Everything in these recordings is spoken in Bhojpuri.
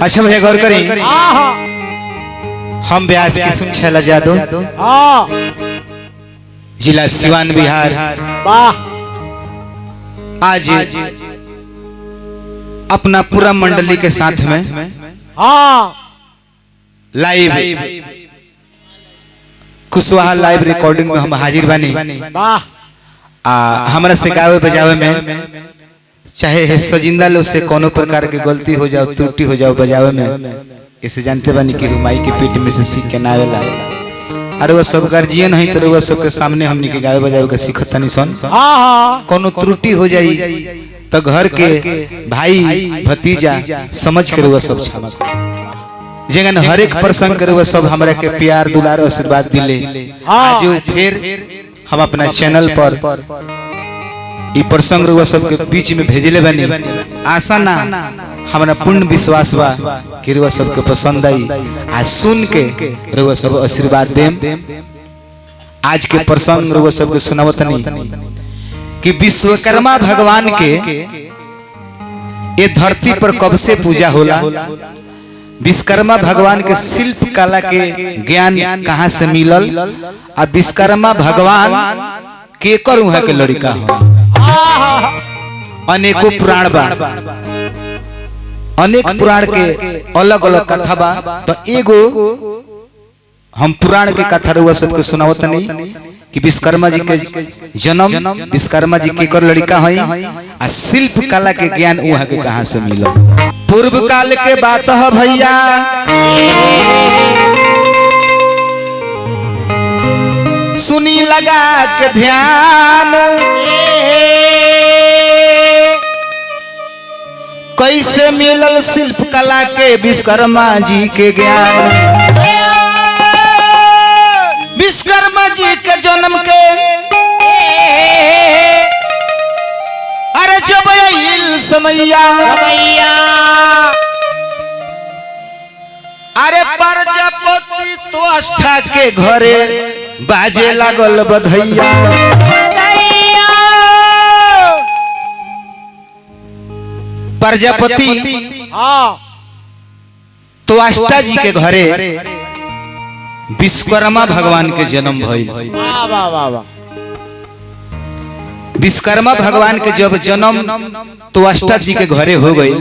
अच्छा भैया गौर करें, हम व्यास किशुन छैला जादव, जिला सिवान बिहार, आज अपना पूरा मंडली के साथ में लाइव कुशवाहा लाइव रिकॉर्डिंग में हम हाजिर बनी। हमारा से गावे बजावे में चाहे सजिंदा लोग से कोनो प्रकार की गलती हो जाओ, त्रुटि हो जाओ बजावे में, इसे जानते बनी कि माई के पेट में से सीख के ना आवेला। अरे वो सब गार्जियन है तो वो सब के सामने हमनी के गावे बजावे के सीखत नहीं सन। कोनो त्रुटि हो जाई तो घर के भाई भतीजा समझ कर वो सब क्षमा करो। जगन हर एक प्रसंग करे वो सब हमरा के प्यार दुलार आशीर्वाद दिले। आज फिर हम अपना चैनल पर ई प्रसंग रुआ सब के बीच में भेजले बनी। आशा ना हमारा पूर्ण विश्वास बा कि रुआ सब के पसंद आई। आज सुन के रुआ सब आशीर्वाद देम। आज के प्रसंग रुआ सब के सुनावत नहीं कि विश्वकर्मा भगवान के ये धरती पर कब से पूजा होला। विश्वकर्मा भगवान के शिल्प कला के ज्ञान कहाँ से मिलल। आ विश्वकर्मा भगवान केकर उहा के लड़का हो। अनेकों पुराण बा, अनेक पुराण के अलग अलग कथा बा। तो एगो हम पुराण के कथा रुआ सबके सुनावत नहीं कि विश्वकर्मा जी के जन्म, विश्वकर्मा जी केकर लड़का है आ शिल्प कला के ज्ञान उहा के कहाँ से मिलल। पूर्व काल के बात है भैया, सुनी लगा के ध्यान, कैसे मिलल शिल्प कला के विश्वकर्मा जी के ज्ञान। विश्वकर्मा जी के जन्म के अरे जब आइल समैया, अरे प्रजापति तो आस्था के घरे बाजे लागल बधैया। प्रजापति तो आस्था जी के घरे विश्वकर्मा भगवान के जन्म भइल। विश्वकर्मा भगवान के जब जन्म त्वष्टा जी के घरे हो गई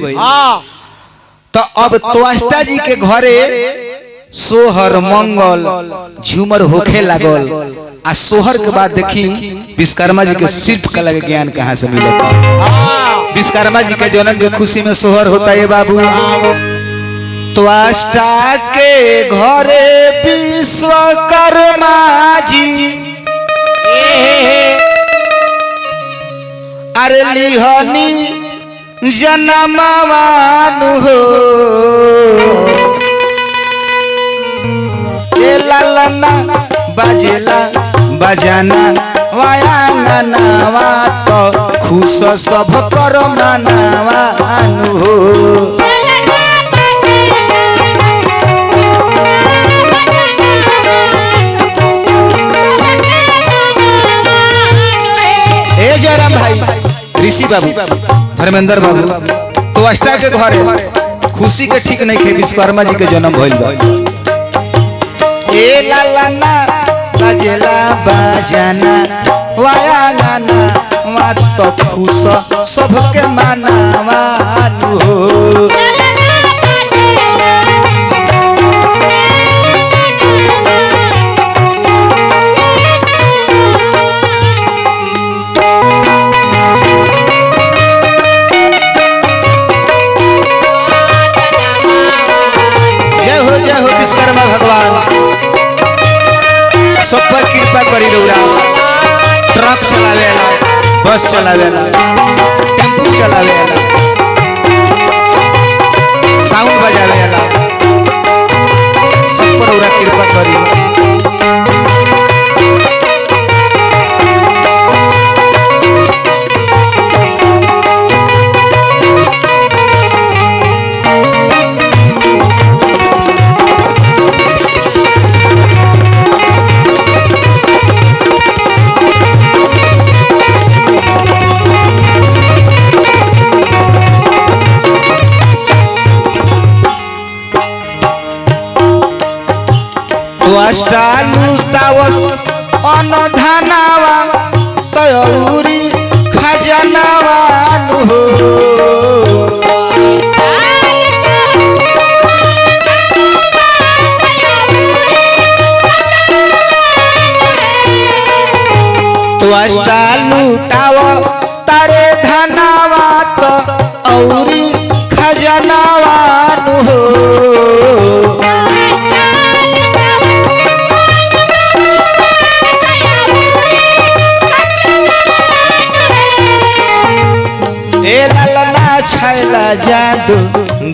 तो अब त्वष्टा जी के घरे सोहर मंगल झूमर होखे लागल। आ सोहर के बाद देखी विश्वकर्मा जी के शिल्प कला के ज्ञान कहाँ से मिलता। विश्वकर्मा जी के जन्म के खुशी में सोहर होता है बाबू। त्वष्टा के घरे विश्वकर्मा जी अरे लिहनी जनमवान हो। ए लालना बाजेला बजाना वायांगनावा तो खुश सब कर मनावान हो। ए जयराम भाई, ऋषि बाबू, धर्मेंद्र बाबू, त्वष्टा के घरे खुशी के ठीक नहीं खे विश्वकर्मा जी के जन्म भइल बा। ए लालना बजेला बजाना वायांगना वा तो खुश सबके मनावान हो। विश्वकर्मा भगवान सब पर कृपा करी रउरा। ट्रक चलावेला, बस चलावेला, टेम्पू चलावेला, साउंड बजावेला, सब पर रउरा कृपा करी। तो अष्टा लुटावस अनधनावा तयौरी खजनावा हो तो अष्टा लुटाव तारे धनावा तो औरी खजनावा हो ए ललना छैला जादू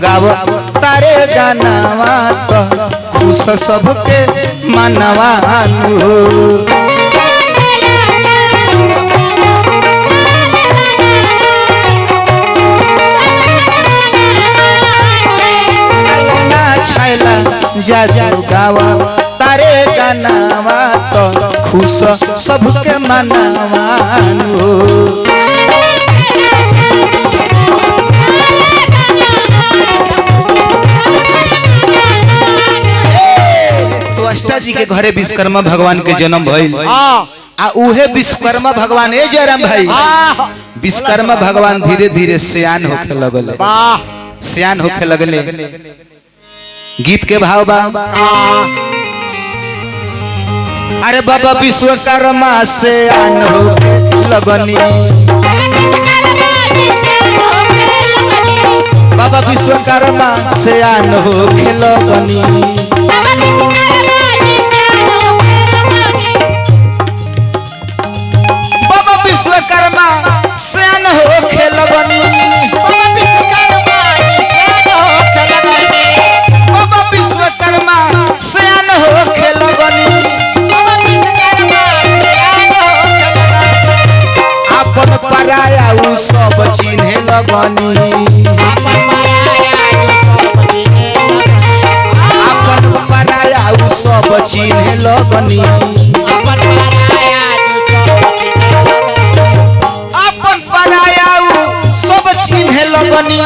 गाव तारे गानावा तो खुश सबके मनवा हो जादू गावा तारे गानावा तो खुश सबके मनावा हो तो अष्टा जी के घरे विश्वकर्मा भगवान के जन्म भइल आ उहे विश्वकर्मा भगवान ए जयराम भाई विश्वकर्मा भगवान धीरे धीरे सियान होखे लगले सियान होखे लगले गीत के भाव बा अरे बाबा विश्वकर्मा से आन हो लगनी बाबा विश्वकर्मा से आन हो लगनी बाबा विश्वकर्मा से आन हो लगनी विश्वकर्मा सयान हो खेलगनी अपन पराया उ सब चिन्हे लगनी अपन पराया उ सब चिन्हे लगनी अपन पराया उ सब चिन्हे लगनी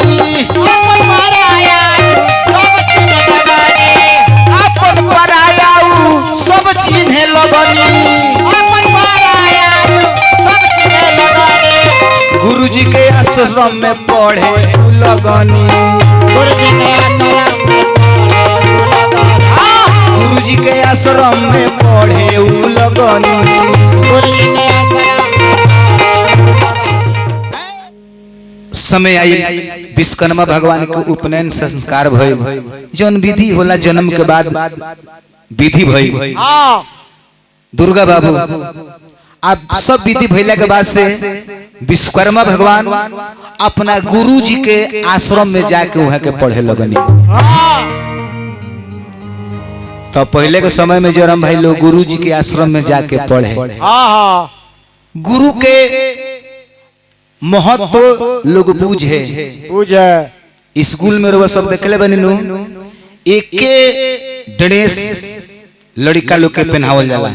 सब चिन्हे लगनी गुरुजी के आश्रम में पढ़े लगनी गुरुजी के आश्रम में पढ़े लगनी समय आई विश्वकर्मा भगवान के उपनयन संस्कार भइल जौन विधि होला जन्म के बाद विधि भई दुर्गा बाबू अब सब विधि भइला के बाद से विश्वकर्मा भगवान अपना गुरु जी के आश्रम में जाके वहां के पढ़े लगनी तो पहले के समय में जयराम भाई लोग गुरु जी के आश्रम में जाके पढ़े गुरु के महत्व लोग बूझे स्कूल में वो सब देखले बनी एके ड्रेस लड़का लोग के पहनावल जाला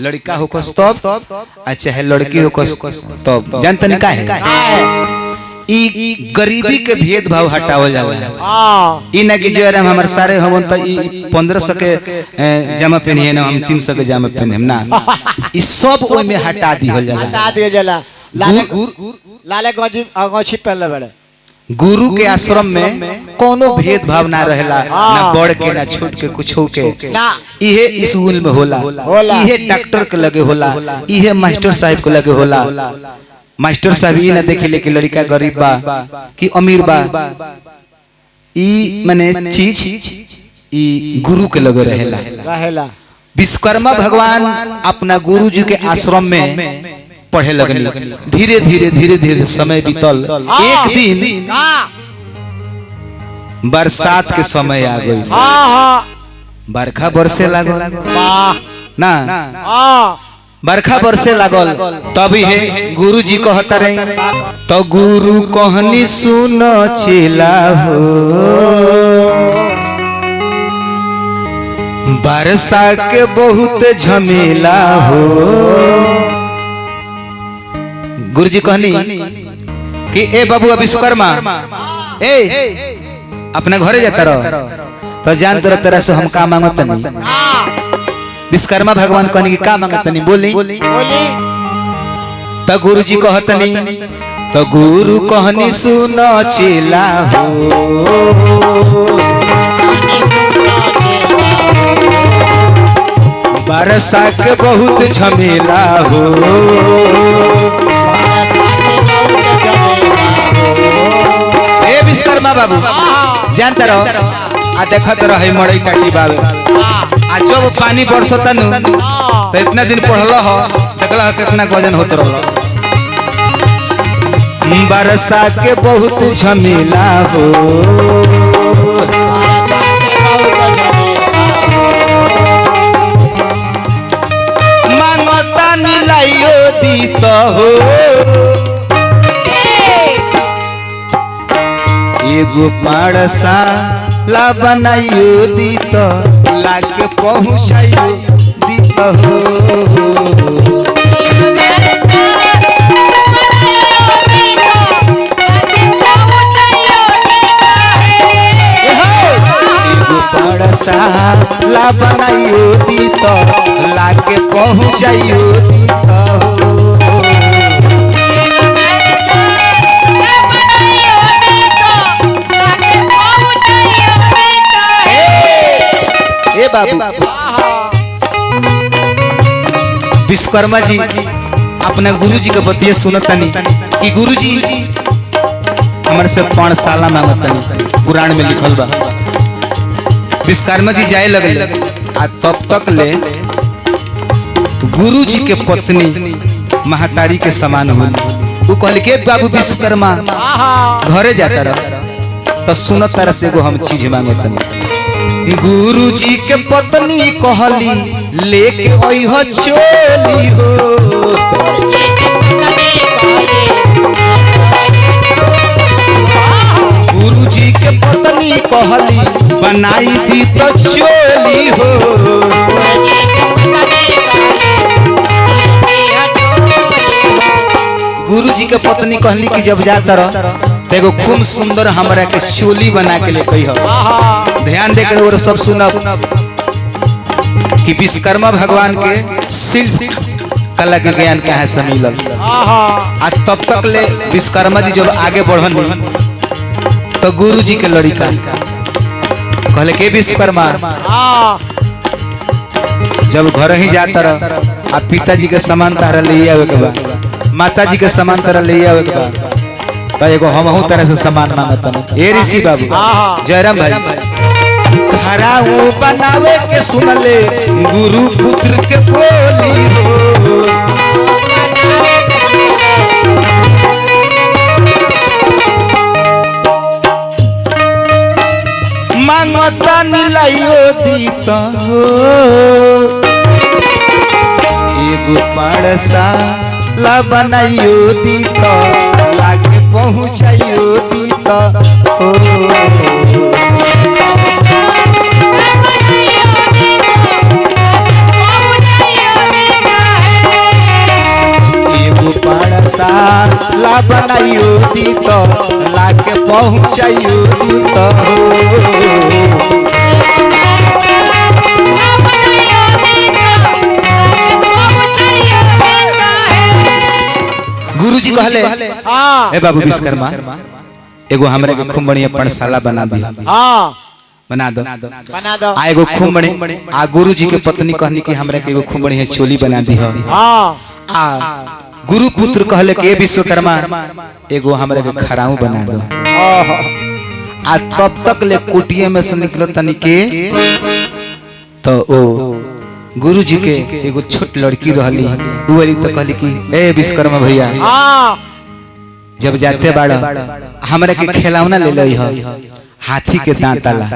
लड़का होकस तब अच्छा है लड़की होकस तब जानते नहीं का है ई गरीबी के भेदभाव हटावल जाला ई ना कि जयराम हमर सारे हम त 1500 के जामा पहनिए ना हम 300 के जामा पहने ना ई सब ओय में हटा दिहल जाला हटा दिया जाला लाले गंजी पहनले बड़े गुरु के आश्रम में कोनो भेदभाव ना रहेला ना बड़ के ना छोट के कुछ हो के इहे स्कूल में होला इहे डॉक्टर के लगे होला इहे मास्टर साहब के लगे होला मास्टर साहब ई ना देखे कि लड़का गरीब बा कि अमीर बा ई माने चीज ई गुरु के लगे रहेला विश्वकर्मा भगवान अपना गुरु जी के आश्रम में पढ़े लगनी धीरे धीरे धीरे धीरे समय बीतल एक दिन बरसात के समय आ गई बरखा बरसे लागल ना बरखा बरसे लागल तभी है गुरु जी कहता रहे तो गुरु कहनी सुन चेला हो बरसा के बहुत झमेला हो गुरुजी कहनी कि ए बाबू विश्वकर्मा ए अपने घरे जाता रहो तो जान तरह से हम का मांगत नहीं। विश्वकर्मा भगवान कहने की का मांगत नहीं बोली तो गुरु जी कहतनी तो गुरु कहनी सुनो चेला हो बरसा के बहुत झमेला हो ए विश्वकर्मा बाबू जानते रहो आ देखत रहे मड़ई टाटी बाबू आ जब पानी बरसता नु तो इतना दिन पढ़ल हो देखला कितना वजन होत रहल बरसा के बहुत झमेला हो मांगता नीलाइयो दीत हो एगो पारसा ला बनाइयो दीत लाके पहुँचाइयो दीत हो ला बनाइयो दीत लाके पहुँचाइयो दीत हो ए बाबू विश्वकर्मा जी अपने गुरु जी के बतिया सुनतनी कि गुरु जी हमारे से पाठशाला मांगतनी पुराण में लिखल बा। विश्वकर्मा जी जाए लगे आ तब तक ले गुरु जी के पत्नी महतारी के समान हो वो कहल के बाबू विश्वकर्मा घरे जाता रह तो सुनत तरह से हम चीज मांगतनी गुरु जी के पत्नी कहली लेके अइह चोली हो गुरु जी के पत्नी कहली बनाई दी तो चोली हो गुरु जी के पत्नी कहली कि जब जाता रह एगो खूब सुंदर हमरा के चोली बना के ले कहियो ध्यान देकर और सब सुनब कि विश्वकर्मा भगवान के शिल्प कला के ज्ञान कहाँ से मिलल आ तब तक ले विश्वकर्मा जी जब आगे बढ़न तो गुरु जी के लड़का कहले के विश्वकर्मा जब घर ही जाता रह आ पिताजी के समान तारा ले आवे के बा माता जी के समान तारा ले आवे के बा तो एगो हमहू तरह से समान मांगत ए ऋषि बाबू जयराम भाई खराऊ बनावे के सुनले गुरु पुत्र के बोली हो मांगता नीलाइयो दीत हो एगो पारसा ला बनाइयो दीत लाके पहुँचाइयो दीत हो एगो पारसा ला बनाइयो दीत लाके पहुँचाइयो दीत हो गुरु जी कहले ए बाबू विश्वकर्मा एगो हमरे के खूब बढ़िया पाठशाला बना दी बना दो आ एगो खूब बढ़िया आ गुरु जी के पत्नी कहनी कि हमरे के एगो खूब बढ़िया चोली बना दी हो आ गुरु पुत्र कहले कि विश्वकर्मा एगो हमरे के खराऊ बना दो आ तब तक ले कुटिया में से निकलो तनी के तो ओ गुरु जी के एगो छोट लड़की रहली उवली तो कहली कि ए विश्वकर्मा भैया जब जाते बाड़ा हमरा के खिलौना ले लई हो हाथी के दांत वाला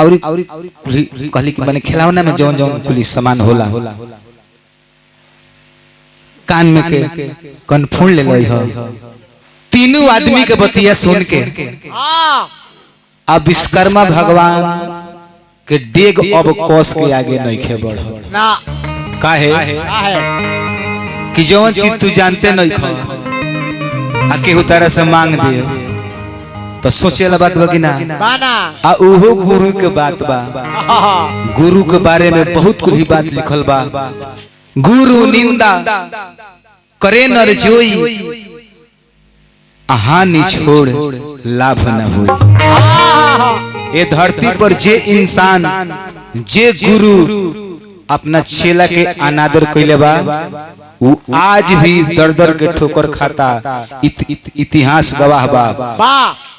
और कहली कि माने खिलौना में जौन जौन कुली सामान होला कान में के कनफूल ले लई हो तीनों आदमी के बतिया सुन के अब विश्वकर्मा भगवान के डेग अब कोस के आगे नहीं खे बढ़ ना काहे कि जौन चीज तू जानते नहीं खो आ केहू तरह से मांग दियो तो सोचेला बात बा कि ना बाना आ उहो गुरु के बात बा। गुरु के बारे में बहुत कुछ बात लिखल बा। गुरु निंदा करे नर जोई, हानि छोड़ लाभ न होई। ये धरती पर जे इंसान जे गुरु अपना चेला के अनादर कइले बा, वो आज भी दर दर के ठोकर खाता। इतिहास गवाह बा।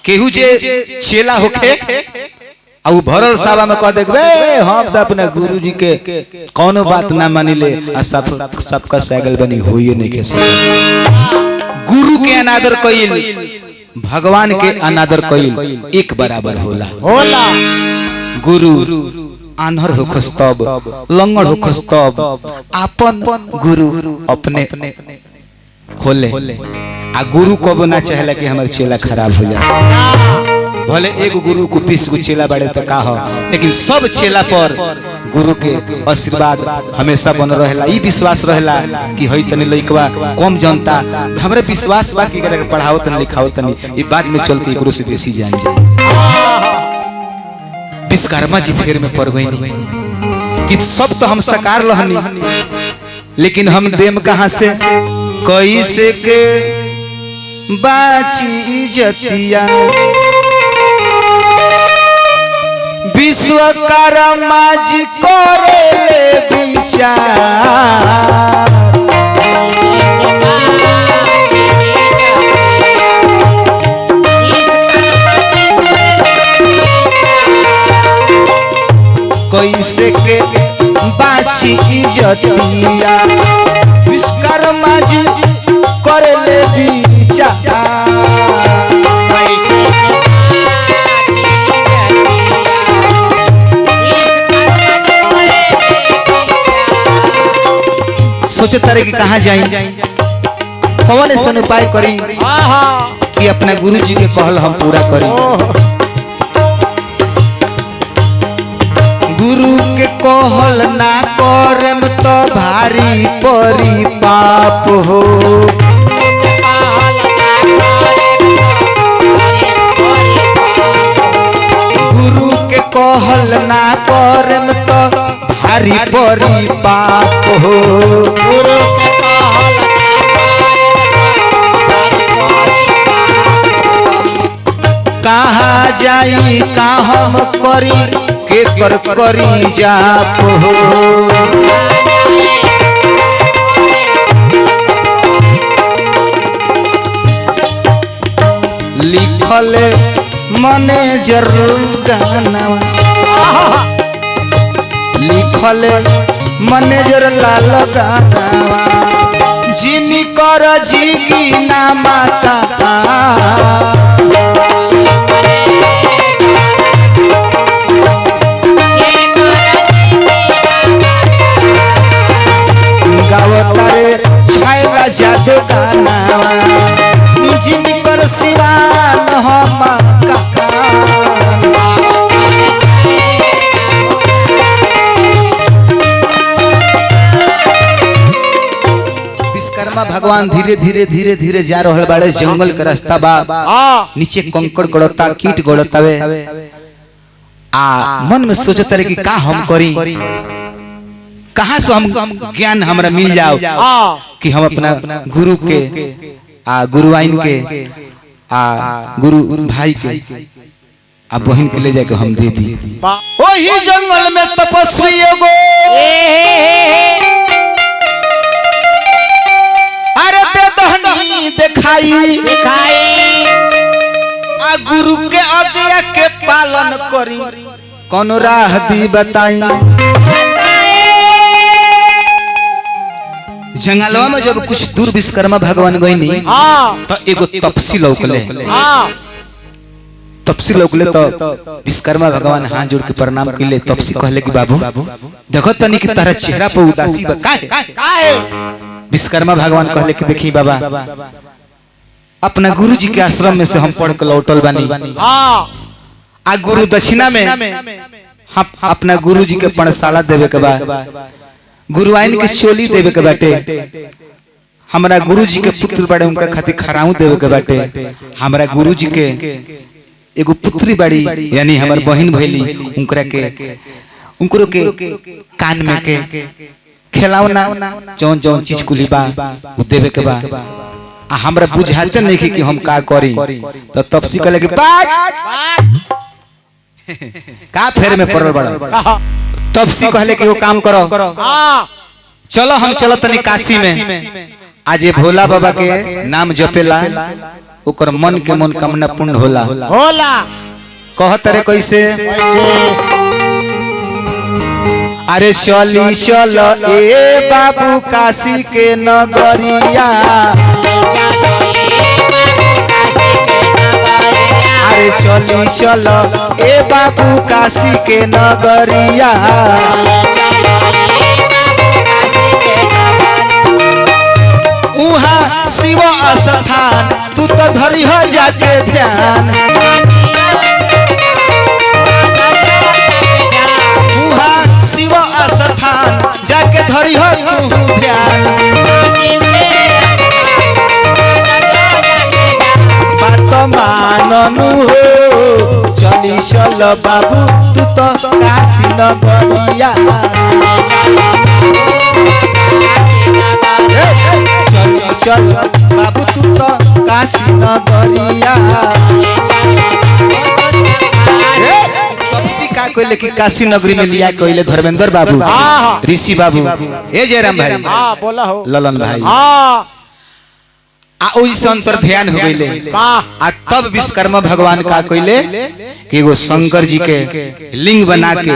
केहू जे चेला होखे आ भरल सभा में कह देबे हम तो अपने गुरुजी के कोनो बात ना मानिले आ सबका सैगल बनी होइए नहीं के सकल। गुरु के अनादर कइल भगवान के अनादर कइल एक बराबर होला। गुरु आन्हर होखस तब, लंगड़ होखस तब, आपन गुरु अपने खोले। आ गुरु कबो ना चाहेला कि हमार चेला खराब हो जाए। भले एक गुरु को 20 को चेला बड़े तो का हो, लेकिन सब चेला पर गुरु के आशीर्वाद हमेशा बन रहेला। ई विश्वास रहेला कि हई तनी लइकवा कम जनता हमरे विश्वास बा कि करे पढ़ाओ तनी लिखाओ तनी ई बाद में चल के गुरु से बेसी जान जाए। विश्वकर्मा जी फेर में पड़ गई नहीं कि सब तो हम साकार रहनी, लेकिन हम देम कहां से? कैसे के बाची इज्जतिया विश्वकर्मा जी करे विचार। कैसे के बाची इज्जतिया विश्वकर्मा जी करे विचार। सोचे तारे कि कहाँ जाई, कौन ऐसा उपाय करी कि अपने गुरु जी के कहल हम पूरा करी। गुरु के कहल ना करम तो भारी परी पाप हो। गुरु के कहल ना करम तो भारी परी पाप हो। कहाँ जाई का हम करी के कर करी जाप हो। लिखल मैनेजर गाना, लिखल मैनेजर लाल गाना, जिनी कर जिगी नामा का गावतारे छायला जादू गाना, जिनकर सिवान हम काका। विश्वकर्मा भगवान धीरे धीरे धीरे धीरे जा रहल बाड़े। जंगल के रास्ता बा, नीचे कंकड़ गड़ता, कीट गड़तावे। आ मन में सोचत रहे कि का हम करी, कहाँ से हम ज्ञान हमरा मिल जाओ कि हम अपना गुरु के गुरुआइन के गुरु भाई के बहन के ले जाके हम दे दी। वही जंगल में तपस्वी एगो अरे दे दहनी दिखाई आ गुरु के आज्ञा के पालन करी, कौन राह दी बताई। जंगलवा में जब कुछ दूर विश्वकर्मा भगवान गईनी तो एगो तपसी लौकले। तपसी लौकले तो विश्वकर्मा भगवान हाथ जोड़ के प्रणाम कइले। तपसी कहले कि बाबू देखो तनी कि तारा चेहरा पर उदासी बा, काहे? विश्वकर्मा भगवान कहले कि देखी बाबा, अपना गुरु जी के आश्रम में से हम पढ़ के लौटल बानी। आ गुरु दक्षिणा में हम अपना गुरु जी के पणशाला देवे के बा, गुरुआइन के चोली देवे के बाटे, हमरा गुरु जी के पुत्र बड़े उनका खातिर खराऊ देवे के बाटे, हमरा गुरु जी के एगो पुत्री बड़ी यानी हमार बहन भैली उनकरा के उनको के कान में के खिलौना जौन जौन चीज कुली बा उ देवे के बा आ हमरा बुझाते नहीं कि हम का करी तो तपसी कहले कि का फेर में पड़ल बड़ा तपसी कहले कि वो काम करो चलो हम चलो तनी काशी में आज ये भोला बाबा के नाम जपेला ओकर मन के मन कामना पूर्ण होला होला कहत रे कैसे अरे चली चल ए बाबू काशी के नगरिया अरे चली चल ए बाबू काशी के नगरिया उहाँ शिव स्थान तू तो धरी हो जाके ध्यान उहाँ शिव स्थान जाके धरी हो तू ध्यान बात माननु हो चली चल बाबू तू तो काशी नगरिया चल चल बाबू तू तो काशी नगरिया तपसी का कोइले कि काशी नगरी में लिया कोइले धर्मेंद्र बाबू ऋषि बाबू ए जयराम भाई हां बोला हो ललन भाई हां आ ओई संतर ध्यान हो गइले आ तब विश्वकर्मा भगवान का कोइले कि एगो शंकर जी के लिंग बना के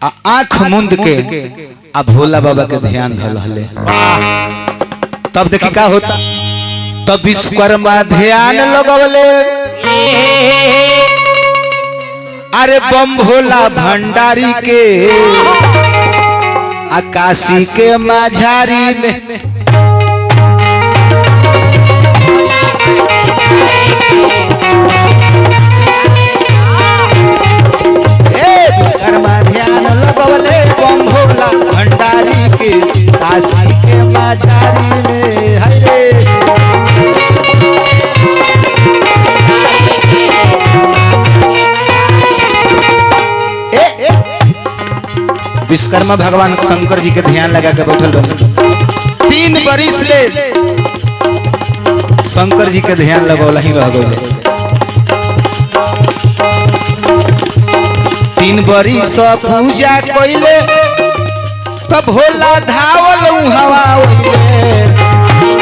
आ आंख मुंद के आ भोला बाबा के ध्यान धल हले तब देखी का होता तब विश्वकर्मा ध्यान लगवले अरे बम भोला भंडारी के आकाशी के माझारी में विश्वकर्मा ध्यान लगवले बम भोला भंडारी के काशी के माझारी में हरे विश्वकर्मा भगवान शंकर जी के ध्यान लगा के बैठल रहे 3 बरिस ले शंकर जी के ध्यान लगौला ही रह गए 3 बरिस पूजा कइले तब भोला धावल हवा ओइले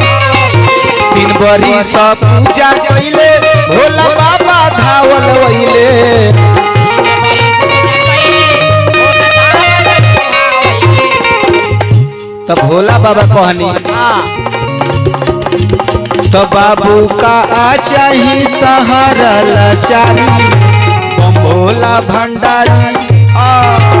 3 बरिस पूजा कइले भोला बाबा धावल ओइले तब भोला बाबा कहनी तो बाबू का चाही तहरा लाचारी बम भोला भंडारी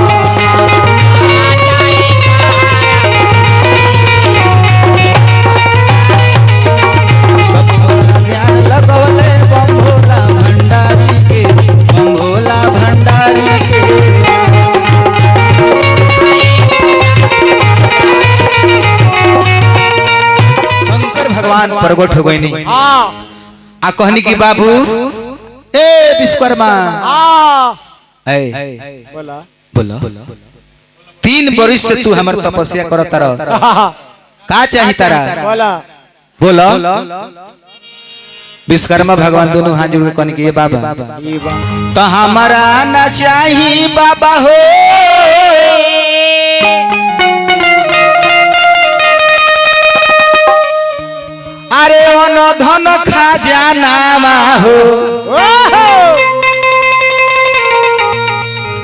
ज्ञान लगवले बम भोला भंडारी के बम भोला भंडारी के भगवान प्रगट हो गई आ कहनी की बाबू ए विश्वकर्मा बोला बोला 3 बरिस से तू हमर तपस्या करत रह का चाही तारा बोला बोलो विश्वकर्मा भगवान दोनों हाथ जोड़ के कहनी की ये बाबा तो हमारा ना चाही बाबा हो अरे ono धन खजाना हो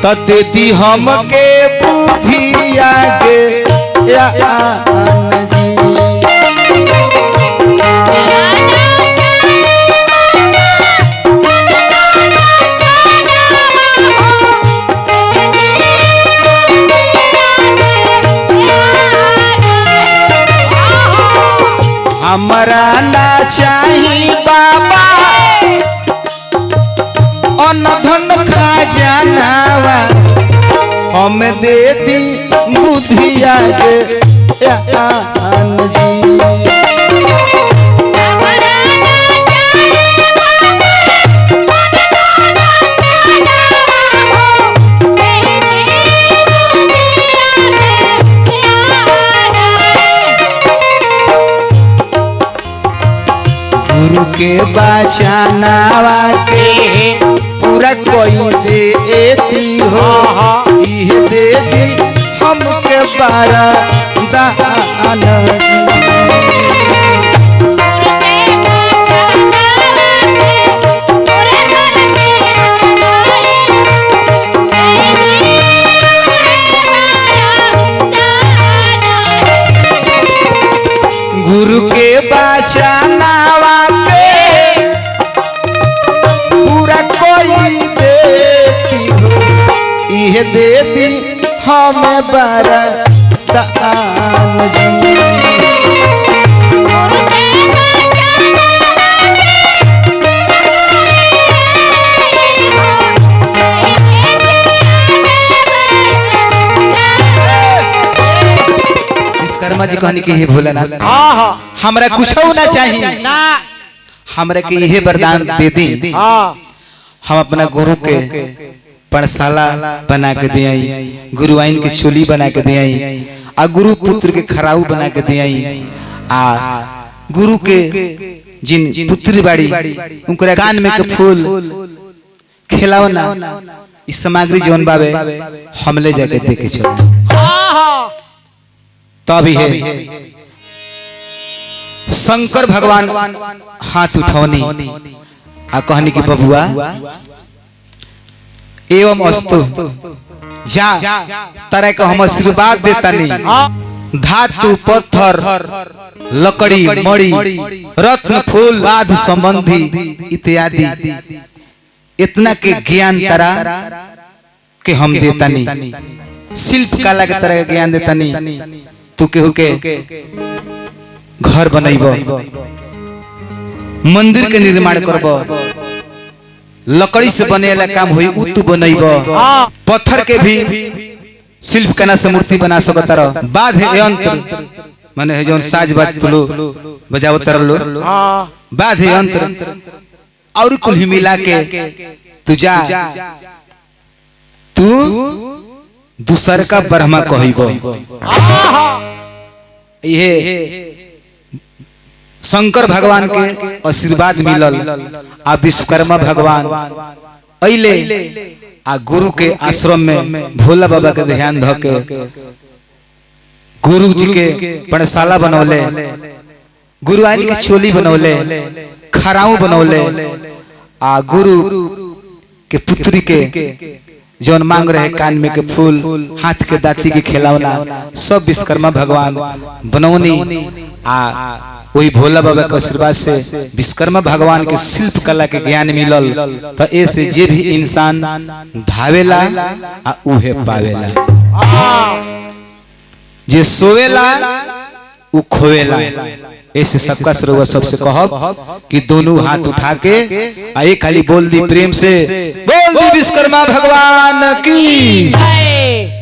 तो देती हमके बुद्धिया के जी हमरा ना चाही बाबा अन्न धन खजानावा हम दे दी बुद्धिया के जी के बचानावा के पूरा कोई देती हो ये दे दी हमके बारा दान गुरु के बचानावा के पूरा कोई देती हो ये देती हमें बारा दान जी विश्वकर्मा जी कहनी कि हे भोलानाथ हमरा कुछ ना चाहिए ना हमरा के यही वरदान दे दी हम अपना गुरु के पाठशाला बना के दे आई गुरु आइन के चोली बना के दे आई आ गुरु पुत्र के खराऊ बना के दे आई आ गुरु के जिन पुत्री बाड़ी उनके कान में के फूल खिलाओ ना इस सामग्री जोन बाबे हम ले जाके दे के चले तभी है शंकर भगवान हाथ उठौनी आ कहनी कि बबुआ एवं अस्तु जा तरह का हम आशीर्वाद देता नहीं धातु पत्थर लकड़ी मड़ी रत्न फूल बाध संबंधी इत्यादि इतना के ज्ञान तरा के हम देता नहीं शिल्प कला के तरह का ज्ञान देता नहीं तू केहू के घर बनैब मंदिर के निर्माण करब लकड़ी से बनेला काम हुई उ तू बनैब पत्थर के भी शिल्प कला से मूर्ति बना सकत रह बाध यंत्र माने है जोन साज बाज तुलो बजावत तरलो बाध यंत्र और कुल मिला के तू जा तू दूसर का ब्रह्मा कहिब ये शंकर भगवान के आशीर्वाद मिलल आ विश्वकर्मा भगवान अइले आ गुरु के आश्रम में भोला बाबा के ध्यान ध के गुरु जी के पाठशाला बनौले गुरु आइन के चोली बनौले खराऊ बनौले आ गुरु के पुत्री के जौन मांग रहे कान में के फूल हाथ के दाती के खिलौना सब विश्वकर्मा भगवान बनौनी आ वही भोला बाबा के आशीर्वाद से विश्वकर्मा भगवान के शिल्प कला के ज्ञान मिलल तो ऐसे जे भी इंसान धावेला आ उहे पावेला जे सोवेला उ खोवेला ऐसे सबका सर्व सबसे कहब कि दोनों हाथ उठा के आए खाली बोल दी प्रेम से बोल दी विश्वकर्मा भगवान की जय।